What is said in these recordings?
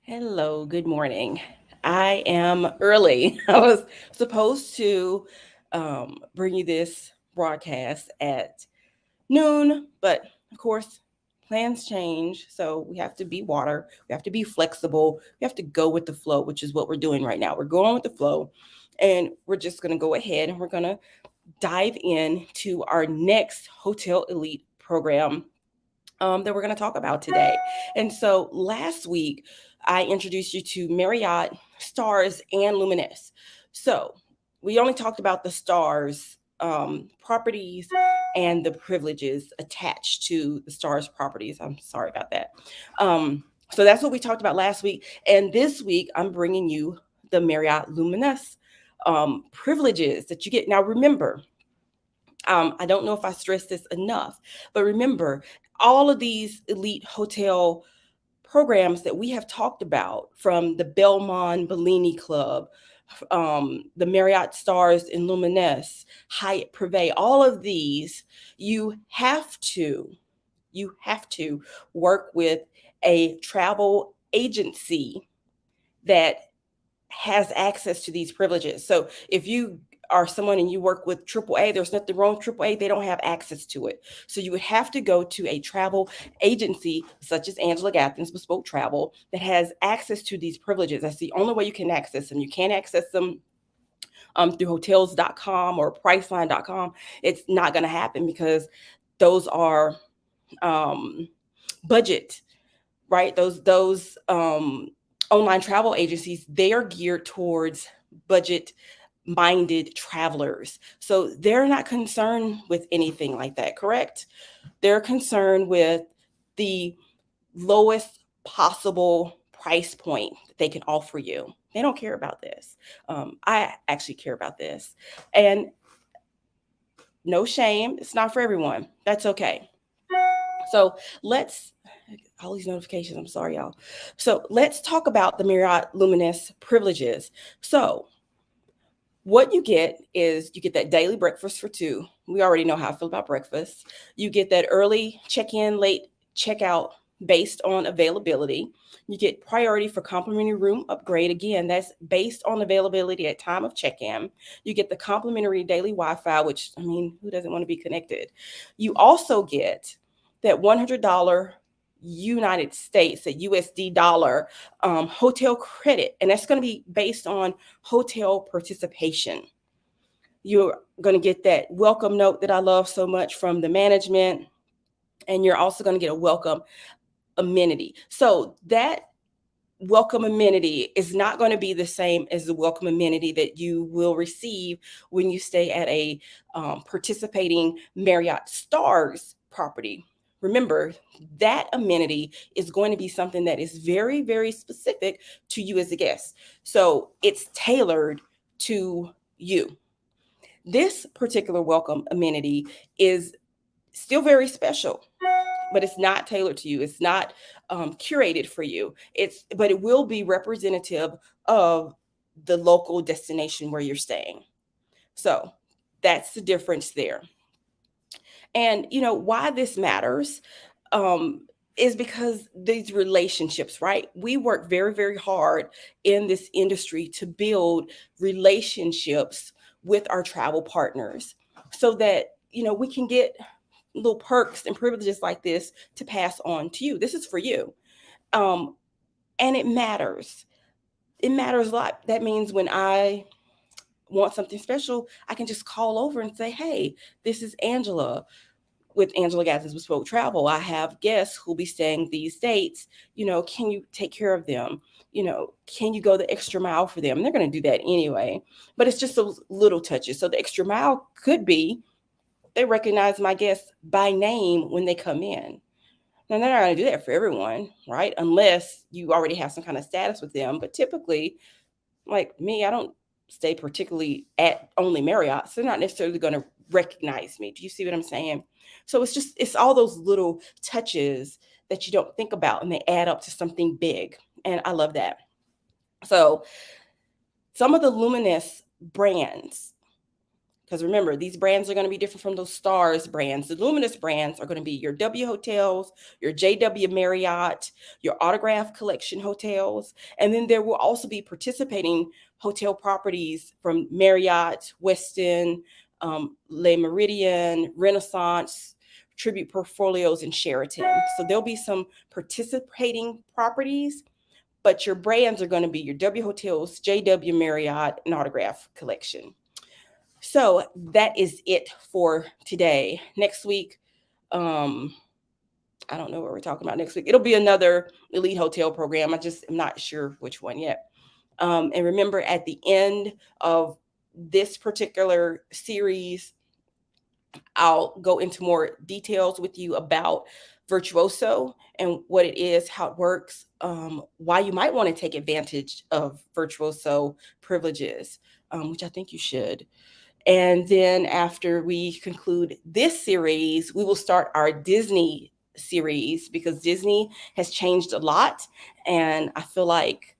Hello, good morning. I am early. I was supposed to bring you this broadcast at noon, but of course, plans change. So we have to be water, we have to be flexible, we have to go with the flow, which is what we're doing right now. We're going with the flow, and we're just going to go ahead and we're going to dive in to our next Hotel Elite program that we're going to talk about today. And so last week, I introduced you to Marriott, Stars, and Luminous. So we only talked about the Stars properties and the privileges attached to the Stars properties. I'm sorry about that. So that's what we talked about last week. And this week, I'm bringing you the Marriott Luminous privileges that you get. Now, remember, I don't know if I stress this enough, but remember, all of these elite hotel programs that we have talked about, from the Belmont Bellini Club, the Marriott Stars in Luminous, Hyatt Privé, all of these, you have to, you have to work with a travel agency that has access to these privileges. So if you are someone and you work with AAA, there's nothing wrong with AAA. They don't have access to it. So you would have to go to a travel agency such as Angela Gathens Bespoke Travel that has access to these privileges. That's the only way you can access them. You can't access them through hotels.com or priceline.com. It's not going to happen because those are um, budget, right? Those online travel agencies, they are geared towards budget minded travelers. So they're not concerned with anything like that, correct? They're concerned with the lowest possible price point that they can offer you. They don't care about this. I actually care about this. And no shame, it's not for everyone. That's okay. So let's all these notifications. I'm sorry, y'all. So let's talk about the Marriott Luminous privileges. So what you get is you get that daily breakfast for two. We already know how I feel about breakfast. You get that early check-in, late checkout based on availability. You get priority for complimentary room upgrade. Again, that's based on availability at time of check-in. You get the complimentary daily Wi-Fi, which, I mean, who doesn't want to be connected? You also get that $100 United States, a USD dollar hotel credit, and that's going to be based on hotel participation. You're going to get that welcome note that I love so much from the management, and you're also going to get a welcome amenity. So that welcome amenity is not going to be the same as the welcome amenity that you will receive when you stay at a participating Marriott Stars property. Remember, that amenity is going to be something that is very, very specific to you as a guest. So it's tailored to you. This particular welcome amenity is still very special, but it's not tailored to you. It's not curated for you. But it will be representative of the local destination where you're staying. So that's the difference there. And you know why this matters is because these relationships, right? We work very, very hard in this industry to build relationships with our travel partners so that we can get little perks and privileges like this to pass on to you. This is for you. Um, and it matters. It matters a lot. That means when I want something special, I can just call over and say, hey, this is Angela with Angela Gadsden's Bespoke Travel. I have guests who'll be staying these dates. Can you take care of them? Can you go the extra mile for them? And they're going to do that anyway. But it's just those little touches. So the extra mile could be they recognize my guests by name when they come in. Now, they're not going to do that for everyone, right? Unless you already have some kind of status with them. But typically, like me, I don't stay particularly at only Marriott, so they're not necessarily going to recognize me. Do you see what I'm saying? So it's all those little touches that you don't think about and they add up to something big. And I love that. So some of the Luminous brands, Because remember, these brands are going to be different from those stars brands. The Luminous brands are going to be your W hotels, your JW Marriott, your Autograph Collection hotels. And then there will also be participating hotel properties from Marriott, Westin, Le Meridien, Renaissance, Tribute Portfolios, and Sheraton. So there'll be some participating properties, but your brands are going to be your W Hotels, JW Marriott, and Autograph Collection. So that is it for today. Next week, I don't know what we're talking about next week. It'll be another elite hotel program. I just am not sure which one yet. And remember, at the end of this particular series, I'll go into more details with you about Virtuoso and what it is, how it works, why you might want to take advantage of Virtuoso privileges, which I think you should. And then after we conclude this series, we will start our Disney series, because Disney has changed a lot. And I feel like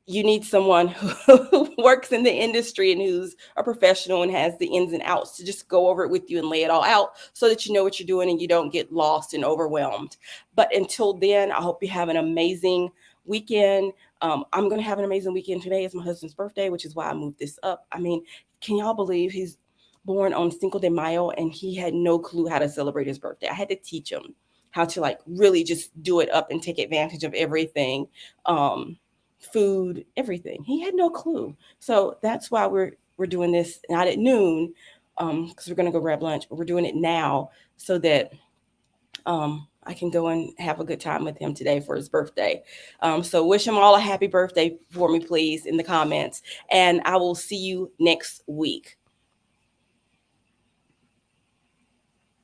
you need someone who works in the industry and who's a professional and has the ins and outs to just go over it with you and lay it all out so that you know what you're doing and you don't get lost and overwhelmed. But until then, I hope you have an amazing weekend. I'm going to have an amazing weekend. Today is my husband's birthday, which is why I moved this up. I mean, can y'all believe he's born on Cinco de Mayo and he had no clue how to celebrate his birthday? I had to teach him how to like really just do it up and take advantage of everything. Food, everything. He had no clue. So that's why we're doing this not at noon, because we're gonna go grab lunch, but we're doing it now so that I can go and have a good time with him today for his birthday. So wish him all a happy birthday for me, please, in the comments. And I will see you next week.